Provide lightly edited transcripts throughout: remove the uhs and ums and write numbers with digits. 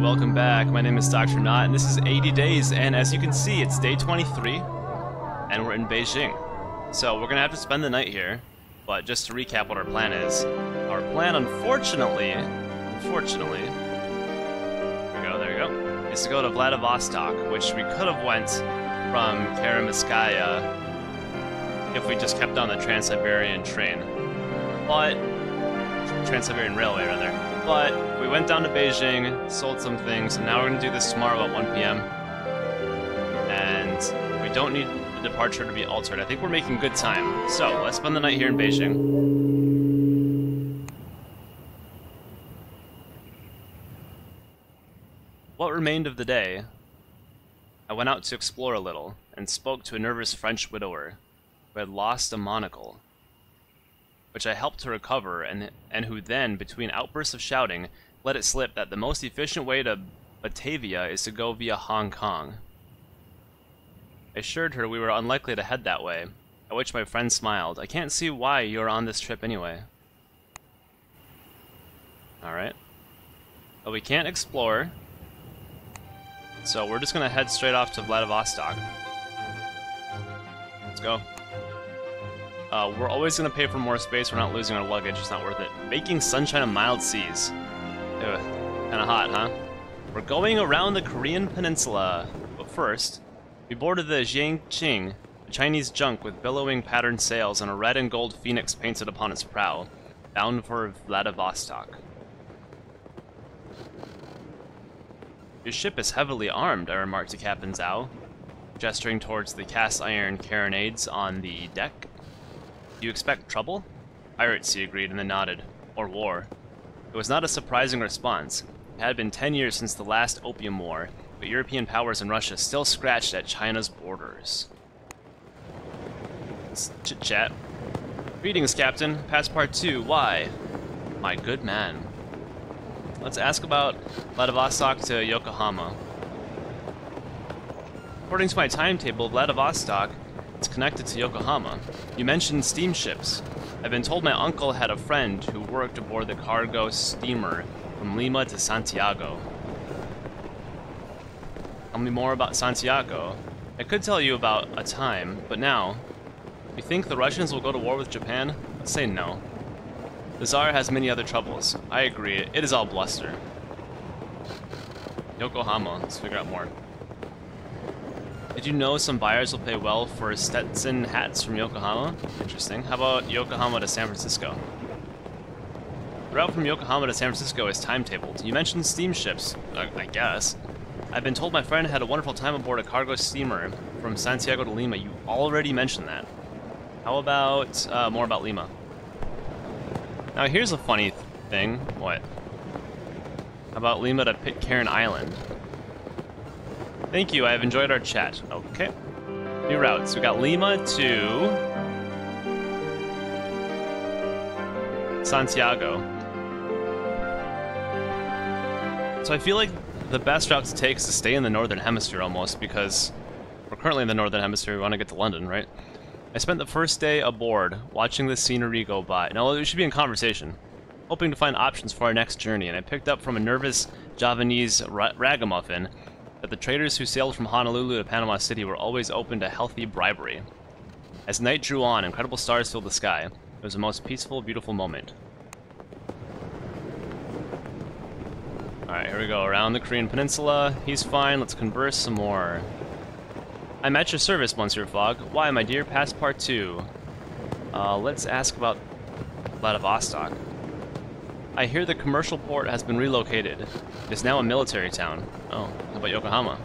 welcome back. My name is Dr. Nought, and this is 80 days, and as you can see, it's day 23, and we're in Beijing. So we're gonna have to spend the night here, but just to recap what our plan is. Our plan, unfortunately, there we go, is to go to Vladivostok, which we could have went from Karamskaya if we just kept on the Trans-Siberian train, but Trans-Siberian Railway, rather. But we went down to Beijing, sold some things, and now we're going to do this tomorrow at 1 p.m. And we don't need the departure to be altered. I think we're making good time. So, let's spend the night here in Beijing. What remained of the day, I went out to explore a little, and spoke to a nervous French widower who had lost a monocle, which I helped to recover, and who then, between outbursts of shouting, let it slip that the most efficient way to Batavia is to go via Hong Kong. I assured her we were unlikely to head that way, at which my friend smiled. I can't see why you're on this trip anyway. Alright. But we can't explore, so we're just gonna head straight off to Vladivostok. Let's go. We're always going to pay for more space. We're not losing our luggage. It's not worth it. Baking sunshine and mild seas. Kind of hot, huh? We're going around the Korean peninsula. But first, we boarded the Jiaqing, a Chinese junk with billowing patterned sails and a red and gold phoenix painted upon its prow, bound for Vladivostok. Your ship is heavily armed, I remarked to Captain Zhao, gesturing towards the cast iron carronades on the deck. Do you expect trouble? Pirates, he agreed, and then nodded. Or war. It was not a surprising response. It had been 10 years since the last Opium War, but European powers and Russia still scratched at China's borders. Let's chit-chat. Greetings, Captain. Passpartout, why? My good man. Let's ask about Vladivostok to Yokohama. According to my timetable, Vladivostok is connected to Yokohama. You mentioned steamships. I've been told my uncle had a friend who worked aboard the cargo steamer from Lima to Santiago. Tell me more about Santiago. I could tell you about a time, but now, you think the Russians will go to war with Japan? Let's say no. The Tsar has many other troubles. I agree, it is all bluster. Yokohama, let's figure out more. Did you know some buyers will pay well for Stetson hats from Yokohama? Interesting. How about Yokohama to San Francisco? The route from Yokohama to San Francisco is timetabled. You mentioned steamships, I guess. I've been told my friend had a wonderful time aboard a cargo steamer from Santiago to Lima. You already mentioned that. How about more about Lima? Now here's a funny thing. What? How about Lima to Pitcairn Island? Thank you, I have enjoyed our chat. Okay. New routes. We got Lima to Santiago. So I feel like the best route to take is to stay in the Northern Hemisphere almost, because we're currently in the Northern Hemisphere, we want to get to London, right? I spent the first day aboard, watching the scenery go by. Now, we should be in conversation. Hoping to find options for our next journey, and I picked up from a nervous Javanese ragamuffin that the traders who sailed from Honolulu to Panama City were always open to healthy bribery. As night drew on, incredible stars filled the sky. It was a most peaceful, beautiful moment. Alright, here we go, around the Korean Peninsula. He's fine, let's converse some more. I'm at your service, Monsieur Fogg. Why, my dear Passpartout? Let's ask about Vladivostok. I hear the commercial port has been relocated. It is now a military town. Oh, how about Yokohama?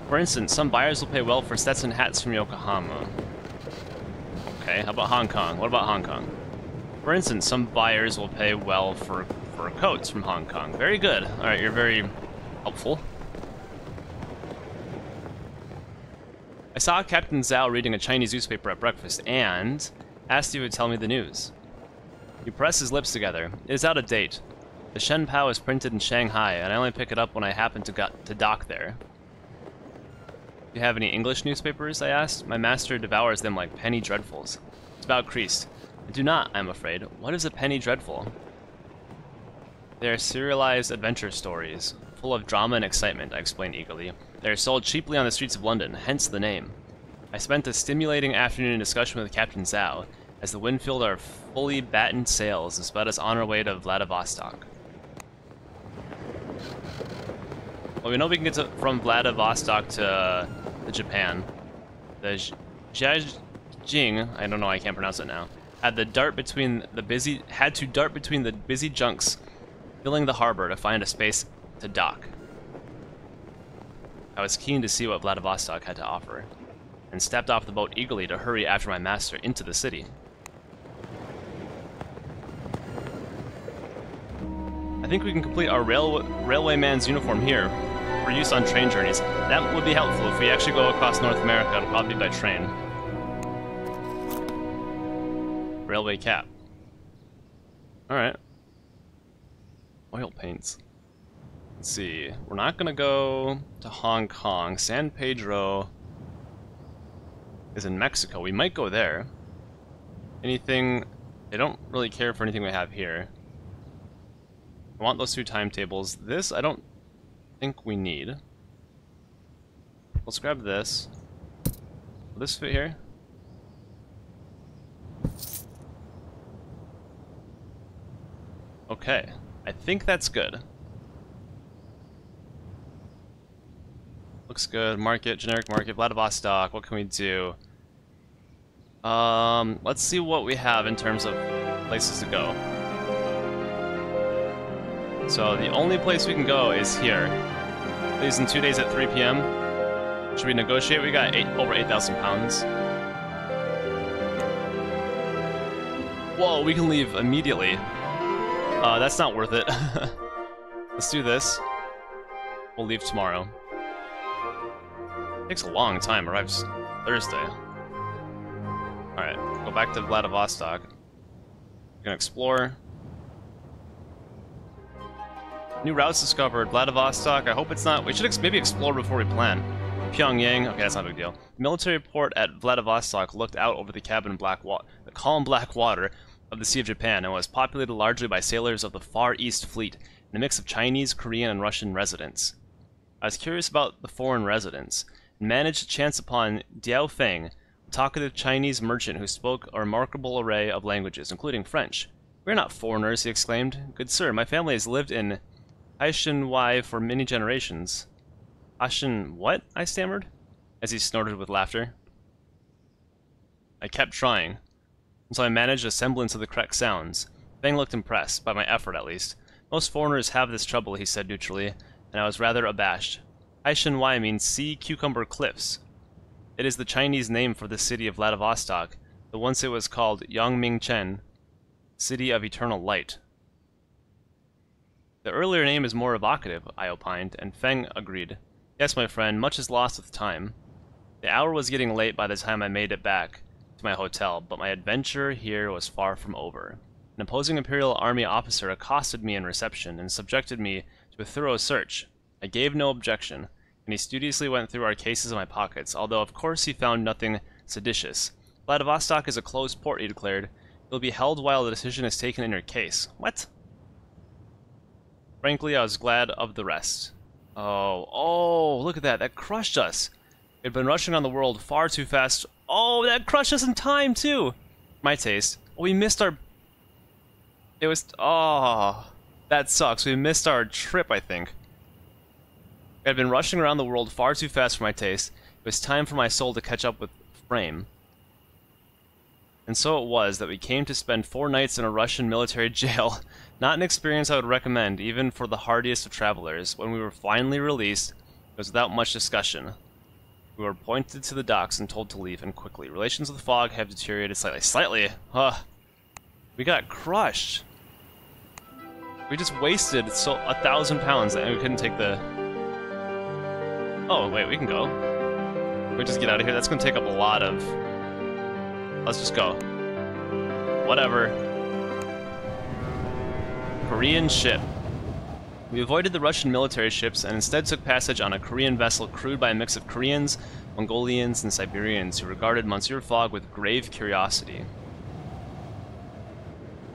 For instance, some buyers will pay well for Stetson hats from Yokohama. Okay, how about Hong Kong? What about Hong Kong? For instance, some buyers will pay well for coats from Hong Kong. Very good. Alright, you're very helpful. I saw Captain Zhao reading a Chinese newspaper at breakfast and asked if he would tell me the news. He pressed his lips together. It is out of date. The Shen Pao is printed in Shanghai, and I only pick it up when I happen to dock there. Do you have any English newspapers? I asked. My master devours them like penny dreadfuls. It's about creased. I do not, I'm afraid. What is a penny dreadful? They are serialized adventure stories, full of drama and excitement, I explained eagerly. They are sold cheaply on the streets of London, hence the name. I spent a stimulating afternoon in discussion with Captain Zhao, as the wind filled our fully battened sails and sped us on our way to Vladivostok. Well, we know we can get from Vladivostok to Japan. The Jiaqing, I don't know, I can't pronounce it now, had to dart between the busy junks filling the harbor to find a space to dock. I was keen to see what Vladivostok had to offer, and stepped off the boat eagerly to hurry after my master into the city. I think we can complete our railwayman's uniform here for use on train journeys. That would be helpful if we actually go across North America. It'll probably be by train. Railway cap. Alright. Oil paints. Let's see. We're not gonna go to Hong Kong. San Pedro is in Mexico. We might go there. Anything... I don't really care for anything we have here. I want those two timetables. This, I don't think we need. Let's grab this. Will this fit here? Okay. I think that's good. Looks good. Market, generic market, Vladivostok. What can we do? Let's see what we have in terms of places to go. So the only place we can go is here. Leaves in 2 days at 3 p.m. Should we negotiate? We got over 8,000 pounds. Whoa, we can leave immediately. That's not worth it. Let's do this. We'll leave tomorrow. Takes a long time. Arrives Thursday. Alright, go back to Vladivostok. We're gonna explore. New routes discovered. Vladivostok. I hope it's not... We should maybe explore before we plan. Pyongyang. Okay, that's not a big deal. The military port at Vladivostok looked out over the the calm black water of the Sea of Japan and was populated largely by sailors of the Far East Fleet and a mix of Chinese, Korean, and Russian residents. I was curious about the foreign residents and managed to chance upon Diao Feng, a talkative Chinese merchant who spoke a remarkable array of languages, including French. "We're not foreigners," he exclaimed. "Good sir, my family has lived in Haishan for many generations." "Haishan what?" I stammered, as he snorted with laughter. I kept trying, until I managed a semblance of the correct sounds. Feng looked impressed, by my effort at least. "Most foreigners have this trouble," he said neutrally, and I was rather abashed. Haishan means sea cucumber cliffs. It is the Chinese name for the city of Vladivostok, though once it was called Yangmingchen, City of Eternal Light. The earlier name is more evocative, I opined, and Feng agreed. "Yes, my friend, much is lost with time." The hour was getting late by the time I made it back to my hotel, but my adventure here was far from over. An imposing Imperial Army officer accosted me in reception and subjected me to a thorough search. I gave no objection, and he studiously went through our cases in my pockets, although of course he found nothing seditious. "Vladivostok is a closed port," he declared. "It will be held while the decision is taken in your case." What? Frankly, I was glad of the rest. Oh, look at that. That crushed us. We'd been rushing on the world far too fast. Oh, that crushed us in time, too. My taste. Oh, we missed our... It was... Oh, that sucks. We missed our trip, I think. We had been rushing around the world far too fast for my taste. It was time for my soul to catch up with frame. And so it was that we came to spend 4 nights in a Russian military jail. Not an experience I would recommend, even for the hardiest of travelers. When we were finally released, it was without much discussion. We were pointed to the docks and told to leave, and quickly. Relations with Fogg have deteriorated slightly. Slightly? We got crushed. We just wasted 1,000 pounds and we couldn't take the... Oh, wait, we can go. We just get out of here. That's going to take up a lot of... Let's just go. Whatever. Korean ship. We avoided the Russian military ships and instead took passage on a Korean vessel crewed by a mix of Koreans, Mongolians, and Siberians who regarded Monsieur Fogg with grave curiosity.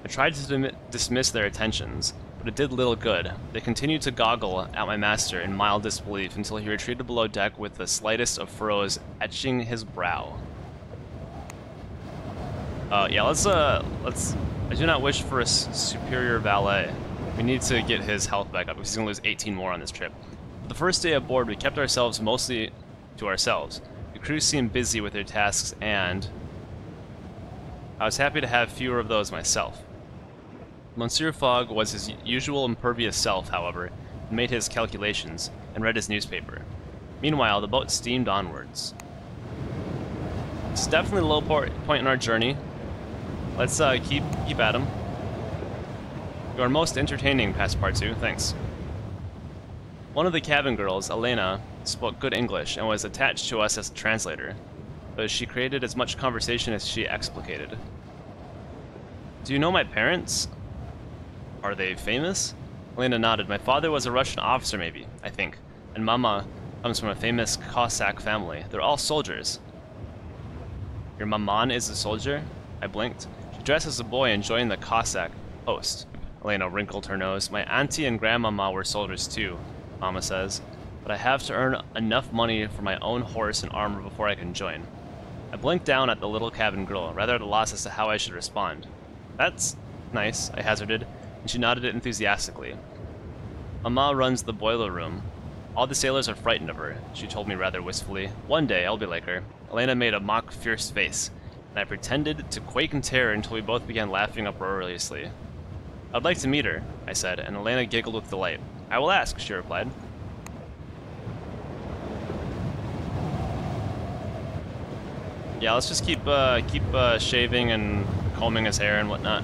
I tried to dismiss their attentions, but it did little good. They continued to goggle at my master in mild disbelief until he retreated below deck with the slightest of furrows etching his brow. Yeah, let's, I do not wish for a superior valet. We need to get his health back up, because he's gonna lose 18 more on this trip. The first day aboard, we kept ourselves mostly to ourselves. The crew seemed busy with their tasks, and I was happy to have fewer of those myself. Monsieur Fogg was his usual impervious self, however, and made his calculations, and read his newspaper. Meanwhile, the boat steamed onwards. It's definitely a low point in our journey. Let's keep at him. You are most entertaining, Passpartout, thanks. One of the cabin girls, Elena, spoke good English and was attached to us as a translator, but she created as much conversation as she explicated. Do you know my parents? Are they famous? Elena nodded. My father was a Russian officer, maybe, I think, and Mama comes from a famous Cossack family. They're all soldiers. Your maman is a soldier? I blinked. She dressed as a boy and joined the Cossack post. Elena wrinkled her nose. My auntie and grandmama were soldiers too, Mama says, but I have to earn enough money for my own horse and armor before I can join. I blinked down at the little cabin girl, rather at a loss as to how I should respond. That's nice, I hazarded, and she nodded enthusiastically. Mama runs the boiler room. All the sailors are frightened of her, she told me rather wistfully. One day, I'll be like her. Elena made a mock fierce face, and I pretended to quake in terror until we both began laughing uproariously. I'd like to meet her, I said, and Elena giggled with delight. I will ask, she replied. Yeah, let's just keep shaving and combing his hair and whatnot.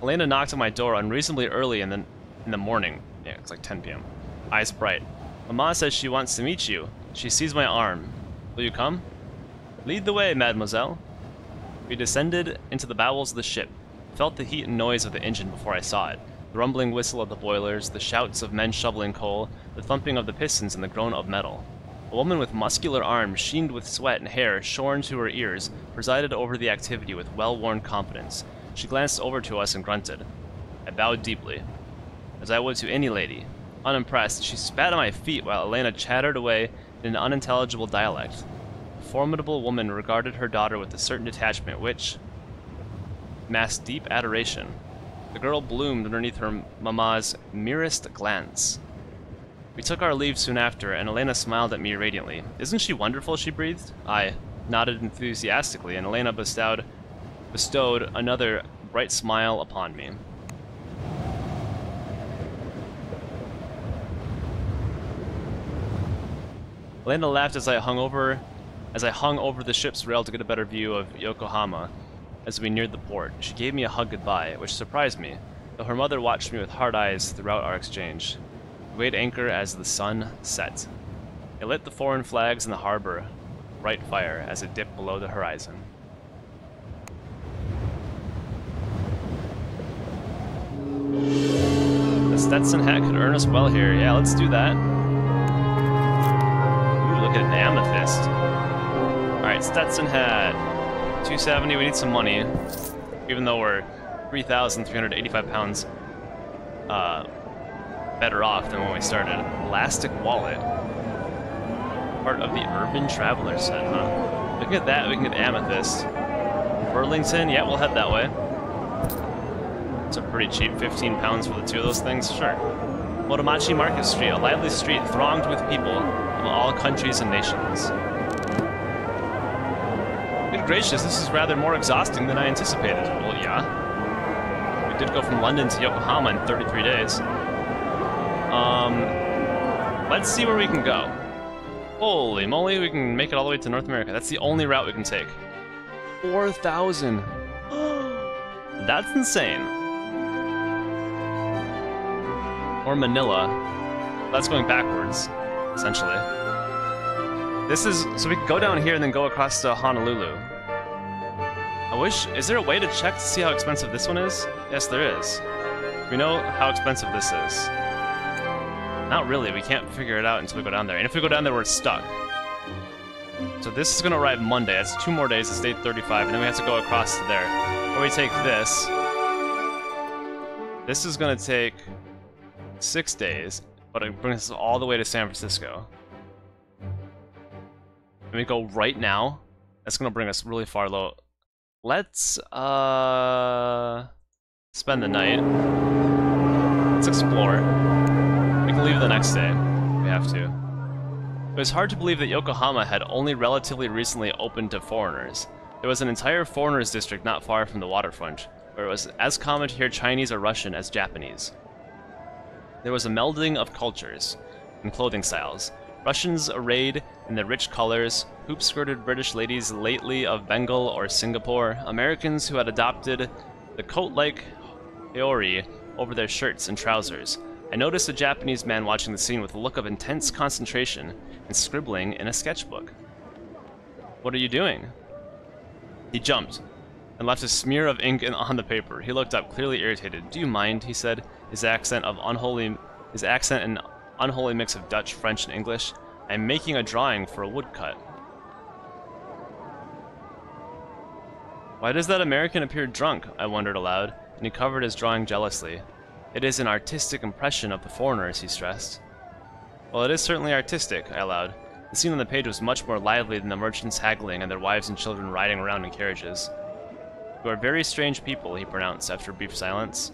Elena knocked on my door unreasonably early in the morning. Yeah, it's like 10 p.m. Eyes bright. Mama says she wants to meet you. She sees my arm. Will you come? Lead the way, mademoiselle. We descended into the bowels of the ship. Felt the heat and noise of the engine before I saw it. The rumbling whistle of the boilers, the shouts of men shoveling coal, the thumping of the pistons and the groan of metal. A woman with muscular arms, sheened with sweat and hair shorn to her ears, presided over the activity with well-worn confidence. She glanced over to us and grunted. I bowed deeply, as I would to any lady. Unimpressed, she spat at my feet while Elena chattered away in an unintelligible dialect. The formidable woman regarded her daughter with a certain detachment which masked deep adoration. The girl bloomed underneath her mama's merest glance. We took our leave soon after, and Elena smiled at me radiantly. Isn't she wonderful, she breathed. I nodded enthusiastically, and Elena bestowed another bright smile upon me. Elena laughed as I hung over the ship's rail to get a better view of Yokohama. As we neared the port, she gave me a hug goodbye, which surprised me, though her mother watched me with hard eyes throughout our exchange. We weighed anchor as the sun set. It lit the foreign flags in the harbor bright fire as it dipped below the horizon. The Stetson hat could earn us well here. Yeah, let's do that. Ooh, look at an amethyst. Alright, Stetson hat. 270, we need some money. Even though we're 3,385 pounds better off than when we started. Elastic wallet. Part of the Urban Traveler set, huh? We can get that, we can get amethyst. Burlington, yeah, we'll head that way. It's a pretty cheap 15 pounds for the two of those things, sure. Motomachi Market Street, a lively street thronged with people of all countries and nations. Good gracious, this is rather more exhausting than I anticipated. Well, yeah. We did go from London to Yokohama in 33 days. Let's see where we can go. Holy moly, we can make it all the way to North America. That's the only route we can take. 4,000. That's insane. Or Manila. That's going backwards, essentially. This is, so we can go down here and then go across to Honolulu. I wish, is there a way to check to see how expensive this one is? Yes, there is. We know how expensive this is. Not really, we can't figure it out until we go down there. And if we go down there, we're stuck. So this is gonna arrive Monday, that's 2 more days, it's day 35, and then we have to go across to there. Or we take this. This is gonna take 6 days, but it brings us all the way to San Francisco. And we go right now. That's gonna bring us really far low. Let's spend the night. Let's explore. We can leave the next day. We have to. It was hard to believe that Yokohama had only relatively recently opened to foreigners. There was an entire foreigners district not far from the waterfront, where it was as common to hear Chinese or Russian as Japanese. There was a melding of cultures and clothing styles. Russians arrayed in the rich colors, hoop-skirted British ladies lately of Bengal or Singapore, Americans who had adopted the coat-like haori over their shirts and trousers. I noticed a Japanese man watching the scene with a look of intense concentration and scribbling in a sketchbook. "What are you doing?" He jumped and left a smear of ink on the paper. He looked up, clearly irritated. "Do you mind?" he said, his accent an unholy mix of Dutch, French, and English. "I'm making a drawing for a woodcut." Why does that American appear drunk? I wondered aloud, and he covered his drawing jealously. "It is an artistic impression of the foreigners," he stressed. "Well, it is certainly artistic," I allowed. The scene on the page was much more lively than the merchants haggling and their wives and children riding around in carriages. "You are very strange people," he pronounced after a brief silence.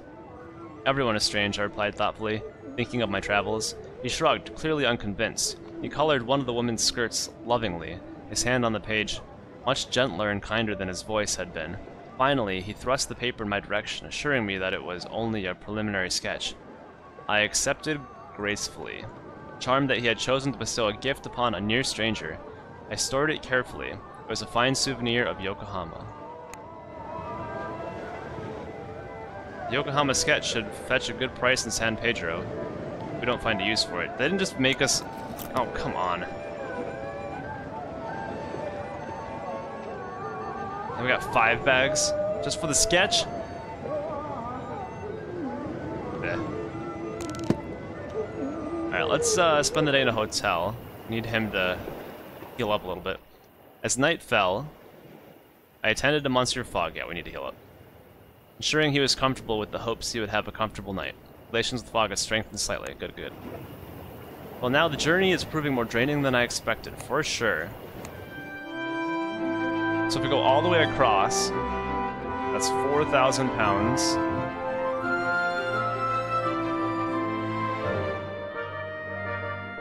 "Everyone is strange," I replied thoughtfully, thinking of my travels. He shrugged, clearly unconvinced. He colored one of the woman's skirts lovingly, his hand on the page much gentler and kinder than his voice had been. Finally, he thrust the paper in my direction, assuring me that it was only a preliminary sketch. I accepted gracefully. Charmed that he had chosen to bestow a gift upon a near stranger, I stored it carefully. It was a fine souvenir of Yokohama. The Yokohama sketch should fetch a good price in San Pedro. We don't find a use for it. They didn't just make us... Oh, come on. And we got 5 bags just for the sketch? Alright, let's spend the day in a hotel. Need him to heal up a little bit. As night fell, I attended to Monsieur Fogg. Yeah, we need to heal up. Ensuring he was comfortable with the hopes he would have a comfortable night. Relations with Fogg had strengthened slightly. Good, good. Well, now the journey is proving more draining than I expected, for sure. So if we go all the way across, that's 4,000 pounds.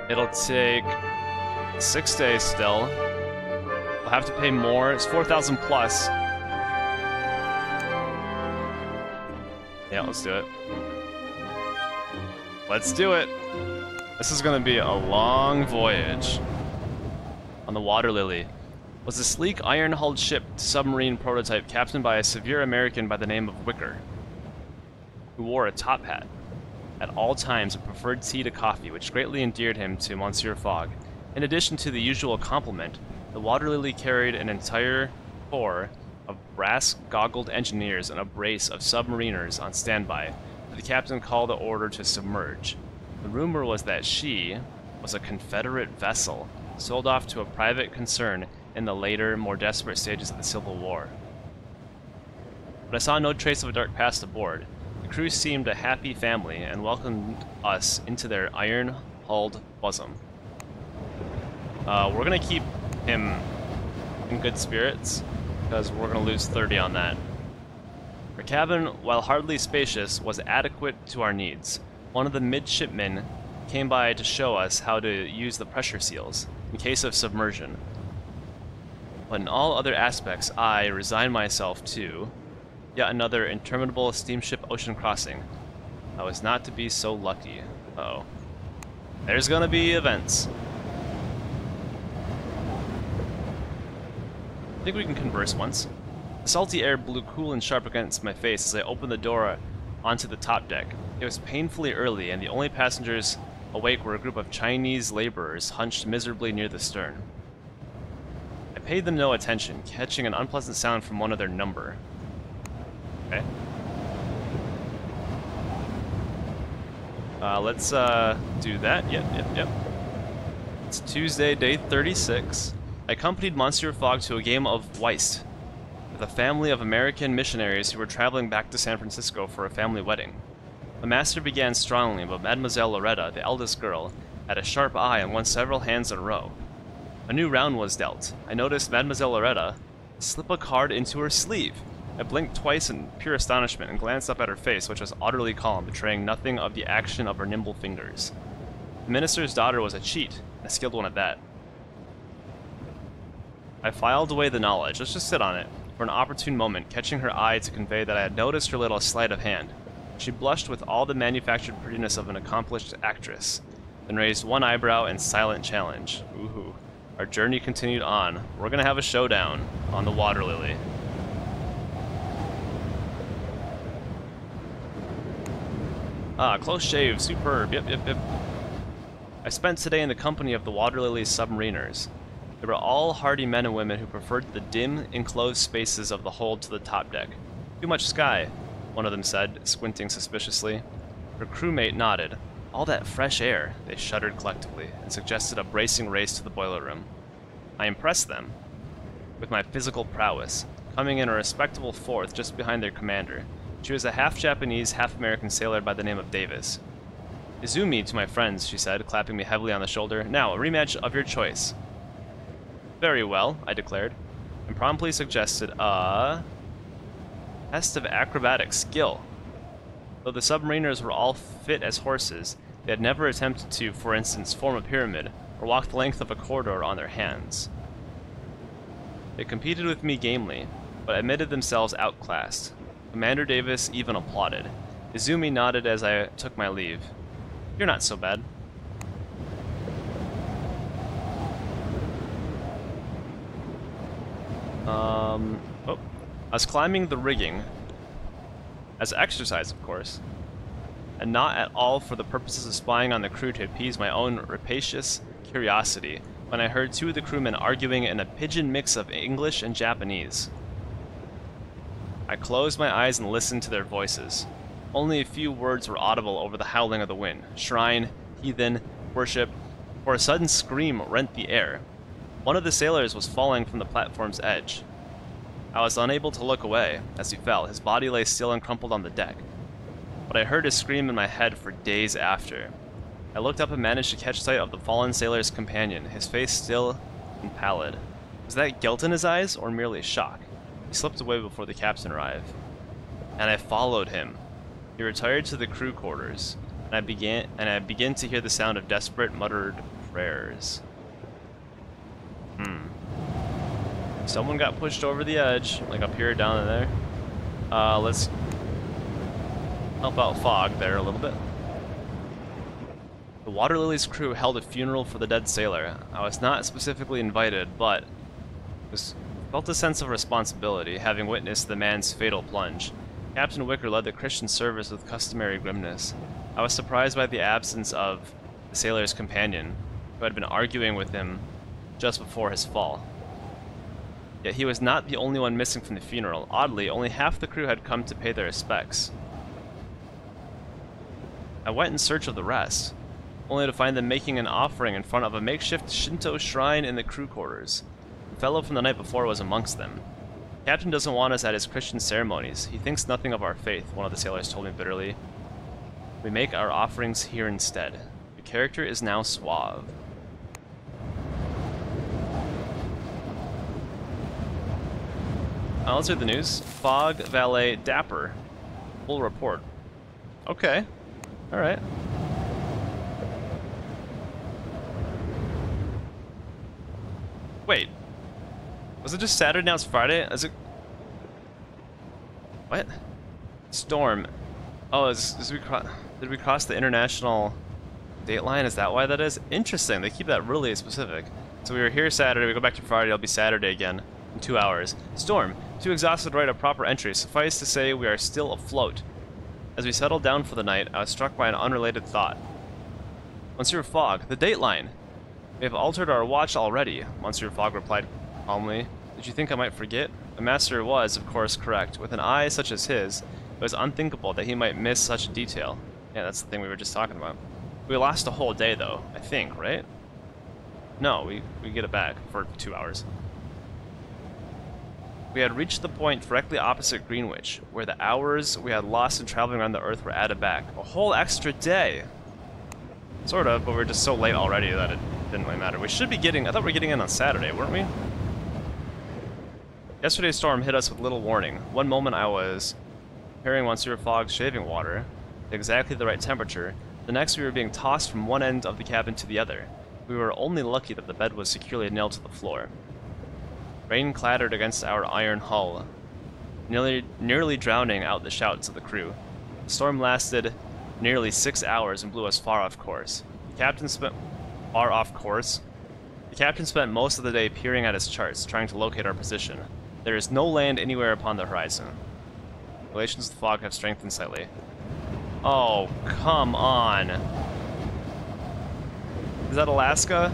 It'll take 6 days still. We'll have to pay more. It's 4,000 plus. Yeah, let's do it. Let's do it! This is gonna be a long voyage. On the Waterlily was a sleek iron-hulled ship submarine prototype captained by a severe American by the name of Wicker, who wore a top hat. At all times, and preferred tea to coffee, which greatly endeared him to Monsieur Fogg. In addition to the usual compliment, the Waterlily carried an entire corps of brass-goggled engineers and a brace of submariners on standby. The captain called the order to submerge. The rumor was that she was a Confederate vessel, sold off to a private concern in the later, more desperate stages of the Civil War. But I saw no trace of a dark past aboard. The crew seemed a happy family and welcomed us into their iron-hulled bosom. We're gonna keep him in good spirits, because we're gonna lose 30 on that. Our cabin, while hardly spacious, was adequate to our needs. One of the midshipmen came by to show us how to use the pressure seals in case of submersion. But in all other aspects, I resigned myself to yet another interminable steamship ocean crossing. I was not to be so lucky. Uh-oh. There's gonna be events. I think we can converse once. The salty air blew cool and sharp against my face as I opened the door onto the top deck. It was painfully early, and the only passengers awake were a group of Chinese laborers hunched miserably near the stern. I paid them no attention, catching an unpleasant sound from one of their number. Okay. Let's do that. Yep. It's Tuesday, day 36. I accompanied Monsieur Fogg to a game of whist with a family of American missionaries who were traveling back to San Francisco for a family wedding. The master began strongly, but Mademoiselle Loretta, the eldest girl, had a sharp eye and won several hands in a row. A new round was dealt. I noticed Mademoiselle Loretta slip a card into her sleeve. I blinked twice in pure astonishment and glanced up at her face, which was utterly calm, betraying nothing of the action of her nimble fingers. The minister's daughter was a cheat, a skilled one at that. I filed away the knowledge, let's just sit on it, for an opportune moment, catching her eye to convey that I had noticed her little sleight of hand. She blushed with all the manufactured prettiness of an accomplished actress, then raised one eyebrow in silent challenge. Ooh. Our journey continued on. We're gonna have a showdown on the Waterlily. Ah, close shave, superb, yep. I spent today in the company of the Waterlily submariners. They were all hardy men and women who preferred the dim, enclosed spaces of the hold to the top deck. Too much sky, one of them said, squinting suspiciously. Her crewmate nodded. All that fresh air, they shuddered collectively, and suggested a bracing race to the boiler room. I impressed them with my physical prowess, coming in a respectable fourth just behind their commander. She was a half-Japanese, half-American sailor by the name of Davis. Izumi to my friends, she said, clapping me heavily on the shoulder. Now, a rematch of your choice. Very well, I declared, and promptly suggested a test of acrobatic skill. Though the submariners were all fit as horses, they had never attempted to, for instance, form a pyramid or walk the length of a corridor on their hands. They competed with me gamely, but admitted themselves outclassed. Commander Davis even applauded. Izumi nodded as I took my leave. You're not so bad. I was climbing the rigging, as exercise, of course, and not at all for the purposes of spying on the crew to appease my own rapacious curiosity, when I heard two of the crewmen arguing in a pidgin mix of English and Japanese. I closed my eyes and listened to their voices. Only a few words were audible over the howling of the wind. Shrine, heathen, worship, for a sudden scream rent the air. One of the sailors was falling from the platform's edge. I was unable to look away. As he fell, his body lay still and crumpled on the deck. But I heard his scream in my head for days after. I looked up and managed to catch sight of the fallen sailor's companion, his face still and pallid. Was that guilt in his eyes, or merely shock? He slipped away before the captain arrived. And I followed him. He retired to the crew quarters, and I began to hear the sound of desperate muttered prayers. Someone got pushed over the edge, like up here, down there. Let's help out Fogg there a little bit. The Waterlily's crew held a funeral for the dead sailor. I was not specifically invited, but felt a sense of responsibility, having witnessed the man's fatal plunge. Captain Wicker led the Christian service with customary grimness. I was surprised by the absence of the sailor's companion, who had been arguing with him just before his fall. Yet he was not the only one missing from the funeral. Oddly, only half the crew had come to pay their respects. I went in search of the rest, only to find them making an offering in front of a makeshift Shinto shrine in the crew quarters. The fellow from the night before was amongst them. The captain doesn't want us at his Christian ceremonies. He thinks nothing of our faith, one of the sailors told me bitterly. We make our offerings here instead. The character is now suave. Let's read the news. Fogg, valet, dapper. Full report. Okay. Alright. Wait. Was it just Saturday, now it's Friday? Is it... What? Storm. Oh, did we cross the international date line? Is that why that is? Interesting. They keep that really specific. So we were here Saturday, we go back to Friday, it'll be Saturday again. In 2 hours. Storm. Too exhausted to write a proper entry. Suffice to say, we are still afloat. As we settled down for the night, I was struck by an unrelated thought. Monsieur Fogg, the dateline! We have altered our watch already, Monsieur Fogg replied calmly. Did you think I might forget? The master was, of course, correct. With an eye such as his, it was unthinkable that he might miss such a detail. Yeah, that's the thing we were just talking about. We lost a whole day, though, I think, right? No, we get it back for 2 hours. We had reached the point directly opposite Greenwich, where the hours we had lost in traveling around the Earth were added back. A whole extra day! Sort of, but we're just so late already that it didn't really matter. We should be getting... I thought we were getting in on Saturday, weren't we? Yesterday's storm hit us with little warning. One moment I was preparing Monsieur Fogg's shaving water at exactly the right temperature. The next we were being tossed from one end of the cabin to the other. We were only lucky that the bed was securely nailed to the floor. Rain clattered against our iron hull, nearly drowning out the shouts of the crew. The storm lasted nearly 6 hours and blew us far off course. The captain spent most of the day peering at his charts, trying to locate our position. There is no land anywhere upon the horizon. Relations with Fogg have strengthened slightly. Oh, come on. Is that Alaska?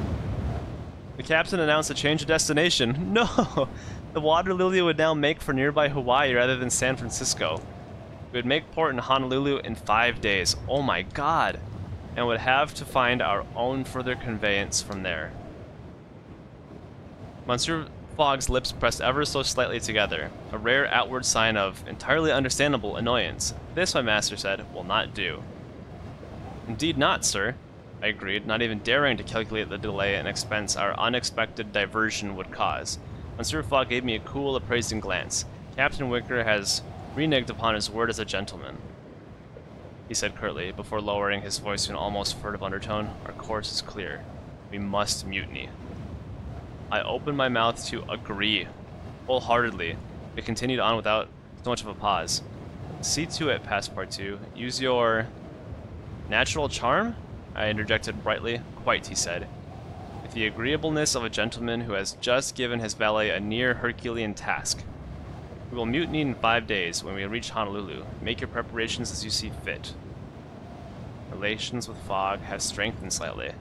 The captain announced a change of destination. No! The Waterlily would now make for nearby Hawaii rather than San Francisco. We would make port in Honolulu in 5 days. Oh my god! And would have to find our own further conveyance from there. Monsieur Fogg's lips pressed ever so slightly together, a rare outward sign of entirely understandable annoyance. This, my master said, will not do. Indeed not, sir, I agreed, not even daring to calculate the delay and expense our unexpected diversion would cause. Monsieur Fogg gave me a cool, appraising glance. Captain Wicker has reneged upon his word as a gentleman, he said curtly, before lowering his voice to an almost furtive undertone. Our course is clear. We must mutiny. I opened my mouth to agree, wholeheartedly. It continued on without so much of a pause. See to it, Passpartout. Use your natural charm? I interjected brightly. Quite, he said. With the agreeableness of a gentleman who has just given his valet a near Herculean task. We will mutiny in 5 days when we reach Honolulu. Make your preparations as you see fit. Relations with Fogg have strengthened slightly.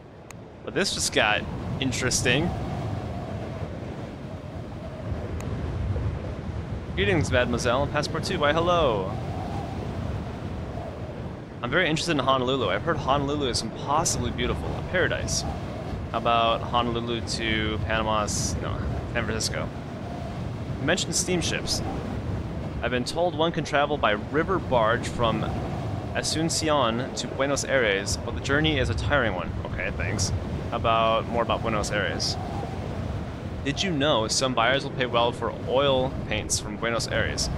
But this just got interesting. Greetings, mademoiselle. Passpartout, why hello. I'm very interested in Honolulu. I've heard Honolulu is impossibly beautiful. A paradise. How about Honolulu to San Francisco? You mentioned steamships. I've been told one can travel by river barge from Asuncion to Buenos Aires, but the journey is a tiring one. Okay, thanks. More about Buenos Aires. Did you know some buyers will pay well for oil paints from Buenos Aires?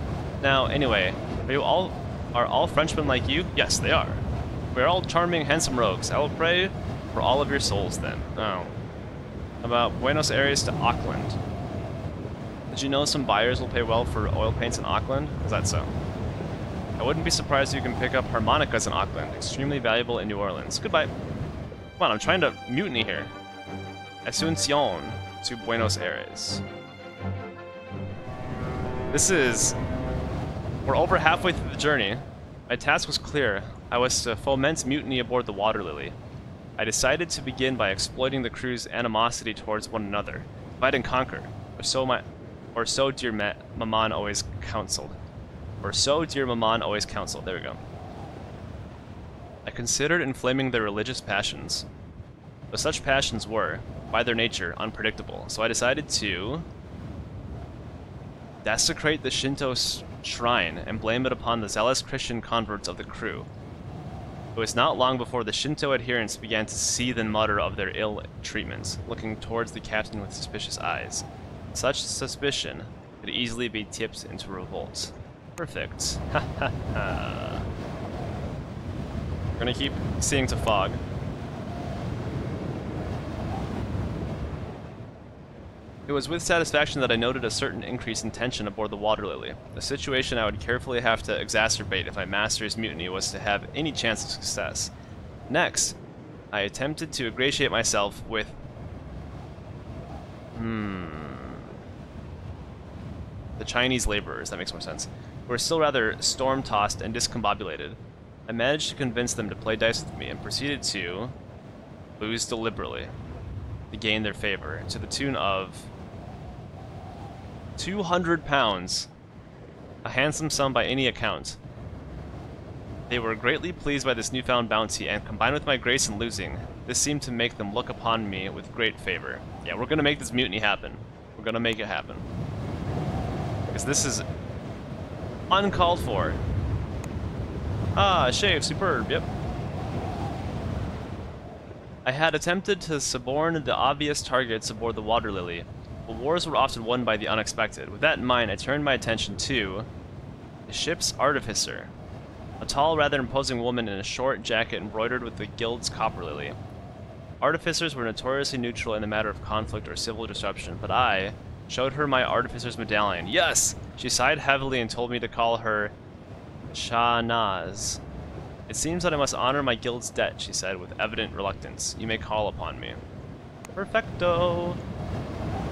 Now, anyway, are all Frenchmen like you? Yes, they are. We're all charming, handsome rogues. I will pray for all of your souls then. Oh. About Buenos Aires to Auckland. Did you know some buyers will pay well for oil paints in Auckland? Is that so? I wouldn't be surprised if you can pick up harmonicas in Auckland. Extremely valuable in New Orleans. Goodbye. Come on, I'm trying to mutiny here. Asuncion to Buenos Aires. We're over halfway through the journey. My task was clear. I was to foment mutiny aboard the Waterlily. I decided to begin by exploiting the crew's animosity towards one another. Divide and conquer, or so dear Maman always counseled. There we go. I considered inflaming their religious passions, but such passions were, by their nature, unpredictable, so I decided to desecrate the Shinto shrine and blame it upon the zealous Christian converts of the crew. It was not long before the Shinto adherents began to seethe and mutter of their ill treatments, looking towards the captain with suspicious eyes. Such suspicion could easily be tipped into revolt. Perfect. Ha ha ha. We're gonna keep seeing to Fogg. It was with satisfaction that I noted a certain increase in tension aboard the Waterlily, a situation I would carefully have to exacerbate if my master's mutiny was to have any chance of success. Next, I attempted to ingratiate myself with... the Chinese laborers, that makes more sense, who were still rather storm-tossed and discombobulated. I managed to convince them to play dice with me and proceeded to booze deliberately to gain their favor, to the tune of 200 pounds, a handsome sum by any account. They were greatly pleased by this newfound bounty, and combined with my grace in losing, this seemed to make them look upon me with great favor. Yeah, we're gonna make this mutiny happen. We're gonna make it happen. Because this is uncalled for. Ah, shave, superb, yep. I had attempted to suborn the obvious targets aboard the Waterlily, but wars were often won by the unexpected. With that in mind, I turned my attention to the ship's artificer, a tall, rather imposing woman in a short jacket embroidered with the guild's copper lily. Artificers were notoriously neutral in the matter of conflict or civil disruption, but I showed her my artificer's medallion. Yes! She sighed heavily and told me to call her Shahnaz. It seems that I must honor my guild's debt, she said with evident reluctance. You may call upon me. Perfecto!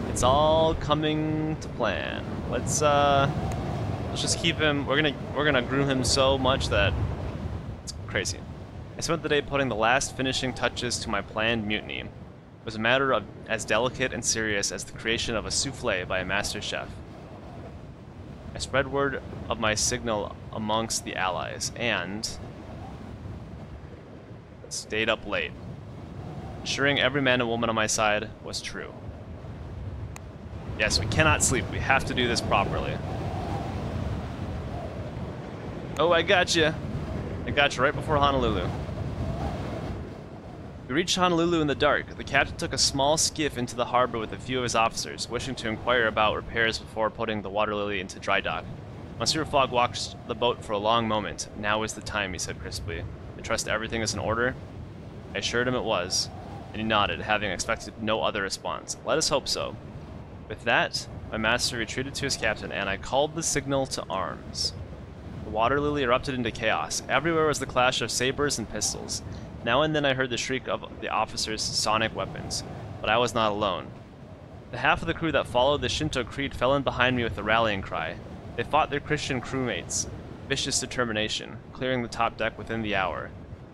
It's all coming to plan. Let's just keep him. We're gonna groom him so much that it's crazy. I spent the day putting the last finishing touches to my planned mutiny. It was a matter of as delicate and serious as the creation of a souffle by a master chef. I spread word of my signal amongst the allies and stayed up late. Ensuring every man and woman on my side was true. Yes, we cannot sleep. We have to do this properly. Oh, I got you. I got you right before Honolulu. We reached Honolulu in the dark. The captain took a small skiff into the harbor with a few of his officers, wishing to inquire about repairs before putting the Waterlily into dry dock. Monsieur Fogg watched the boat for a long moment. Now is the time, he said crisply. I trust everything is in order? I assured him it was, and he nodded, having expected no other response. Let us hope so. With that, my master retreated to his captain, and I called the signal to arms. The Waterlily erupted into chaos. Everywhere was the clash of sabers and pistols. Now and then I heard the shriek of the officers' sonic weapons, but I was not alone. The half of the crew that followed the Shinto creed fell in behind me with a rallying cry. They fought their Christian crewmates, vicious determination, clearing the top deck within the hour.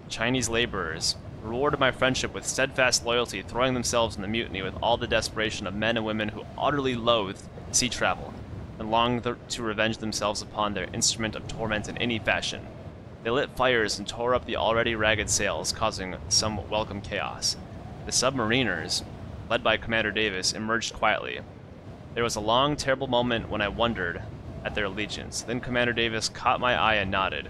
Chinese laborers rewarded my friendship with steadfast loyalty, throwing themselves in the mutiny with all the desperation of men and women who utterly loathed sea travel and longed to revenge themselves upon their instrument of torment in any fashion. They lit fires and tore up the already ragged sails, causing some welcome chaos. The submariners, led by Commander Davis, emerged quietly. There was a long, terrible moment when I wondered at their allegiance. Then Commander Davis caught my eye and nodded.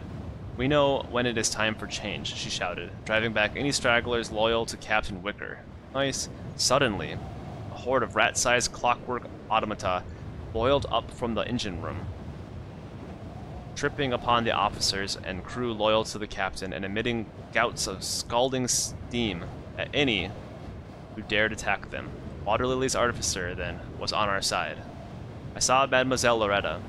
We know when it is time for change, she shouted, driving back any stragglers loyal to Captain Wicker. Nice. Suddenly, a horde of rat-sized clockwork automata boiled up from the engine room, tripping upon the officers and crew loyal to the captain and emitting gouts of scalding steam at any who dared attack them. Waterlily's artificer, then, was on our side. I saw Mademoiselle Loretta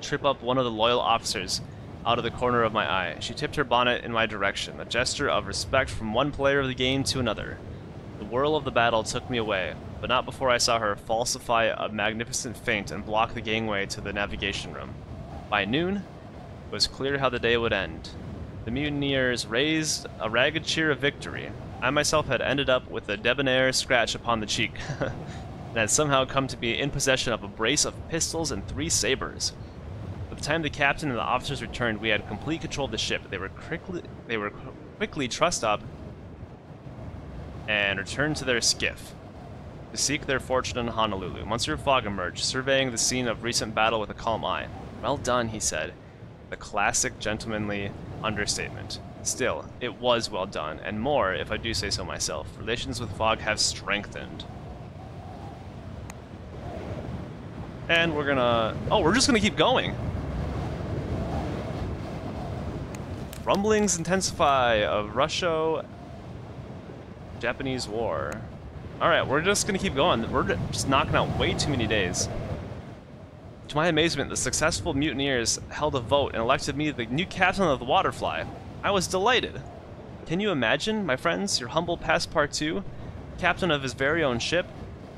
trip up one of the loyal officers out of the corner of my eye. She tipped her bonnet in my direction, a gesture of respect from one player of the game to another. The whirl of the battle took me away, but not before I saw her falsify a magnificent feint and block the gangway to the navigation room. By noon, it was clear how the day would end. The mutineers raised a ragged cheer of victory. I myself had ended up with a debonair scratch upon the cheek, and had somehow come to be in possession of a brace of pistols and 3 sabers. By the time the captain and the officers returned, we had complete control of the ship. They were quickly trussed up and returned to their skiff to seek their fortune in Honolulu. Monsieur Fogg emerged, surveying the scene of recent battle with a calm eye. Well done, he said, the classic gentlemanly understatement. Still, it was well done, and more, if I do say so myself. Relations with Fogg have strengthened. And we're gonna... Oh, we're just gonna keep going! Rumblings intensify of Russo-Japanese War. Alright, we're just gonna keep going. We're just knocking out way too many days. To my amazement, the successful mutineers held a vote and elected me the new captain of the Waterfly. I was delighted. Can you imagine, my friends, your humble Passpartout, captain of his very own ship?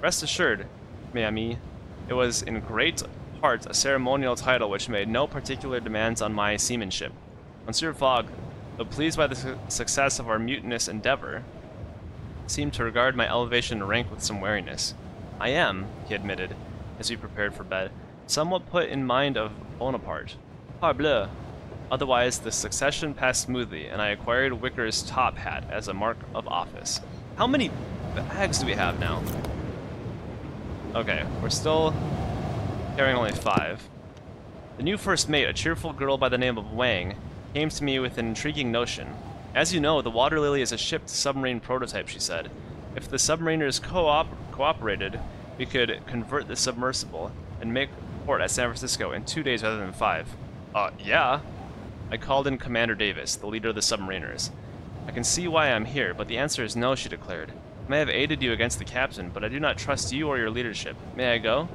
Rest assured, mes amis, it was in great part a ceremonial title which made no particular demands on my seamanship. Monsieur Fogg, though pleased by the success of our mutinous endeavor, seemed to regard my elevation in rank with some wariness. I am, he admitted, as we prepared for bed, somewhat put in mind of Bonaparte. Parbleu! Otherwise, the succession passed smoothly, and I acquired Wicker's top hat as a mark of office. How many bags do we have now? Okay, we're still carrying only 5. The new first mate, a cheerful girl by the name of Wang, came to me with an intriguing notion. As you know, the Waterlily is a shipped submarine prototype, she said. If the submariners cooperated, we could convert the submersible and make port at San Francisco in 2 days rather than 5. Yeah. I called in Commander Davis, the leader of the submariners. I can see why I'm here, but the answer is no, she declared. I may have aided you against the captain, but I do not trust you or your leadership. May I go?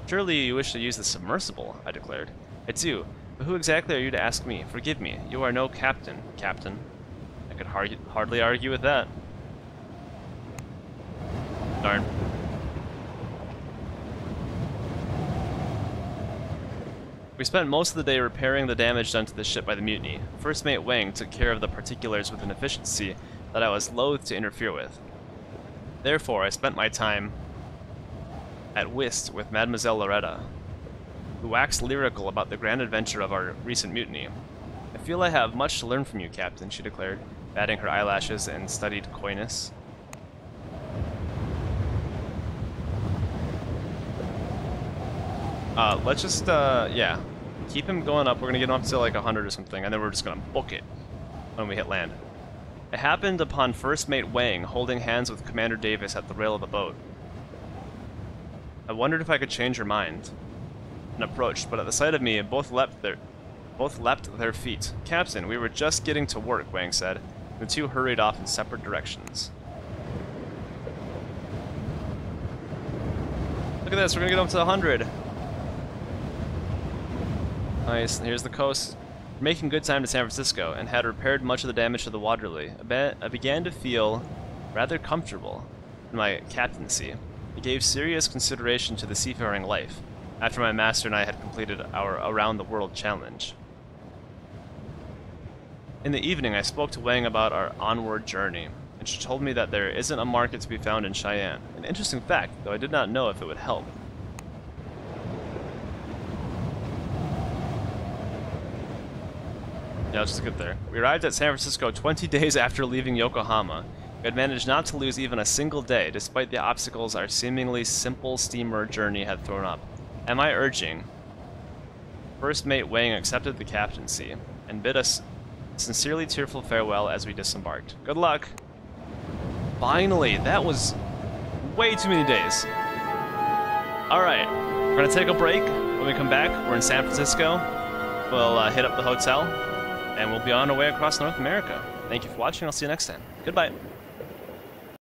Surely you wish to use the submersible, I declared. I do, but who exactly are you to ask me? Forgive me, you are no captain, Captain. I could hardly argue with that. Darn. We spent most of the day repairing the damage done to the ship by the mutiny. First Mate Wang took care of the particulars with an efficiency that I was loath to interfere with. Therefore, I spent my time at whist with Mademoiselle Loretta, who waxed lyrical about the grand adventure of our recent mutiny. I feel I have much to learn from you, Captain, she declared, batting her eyelashes in studied coyness. Let's just, yeah. Keep him going up. We're gonna get him up to like 100 or something, and then we're just gonna book it when we hit land. It happened upon First Mate Wang holding hands with Commander Davis at the rail of the boat. I wondered if I could change her mind, and approached, but at the sight of me, both leapt their feet. Captain, we were just getting to work, Wang said, and the two hurried off in separate directions. Look at this, we're gonna get up to 100. Nice, and here's the coast. We're making good time to San Francisco, and had repaired much of the damage to the Waterlily. I began to feel rather comfortable in my captaincy. I gave serious consideration to the seafaring life, after my master and I had completed our around-the-world challenge. In the evening, I spoke to Wang about our onward journey, and she told me that there isn't a market to be found in Cheyenne. An interesting fact, though I did not know if it would help. Yeah, let's just get there. We arrived at San Francisco 20 days after leaving Yokohama. We had managed not to lose even a single day, despite the obstacles our seemingly simple steamer journey had thrown up. Am I urging? First Mate Wang accepted the captaincy, and bid us sincerely tearful farewell as we disembarked. Good luck! Finally! That was way too many days. Alright, we're gonna take a break. When we come back, we're in San Francisco. We'll hit up the hotel, and we'll be on our way across North America. Thank you for watching. I'll see you next time. Goodbye.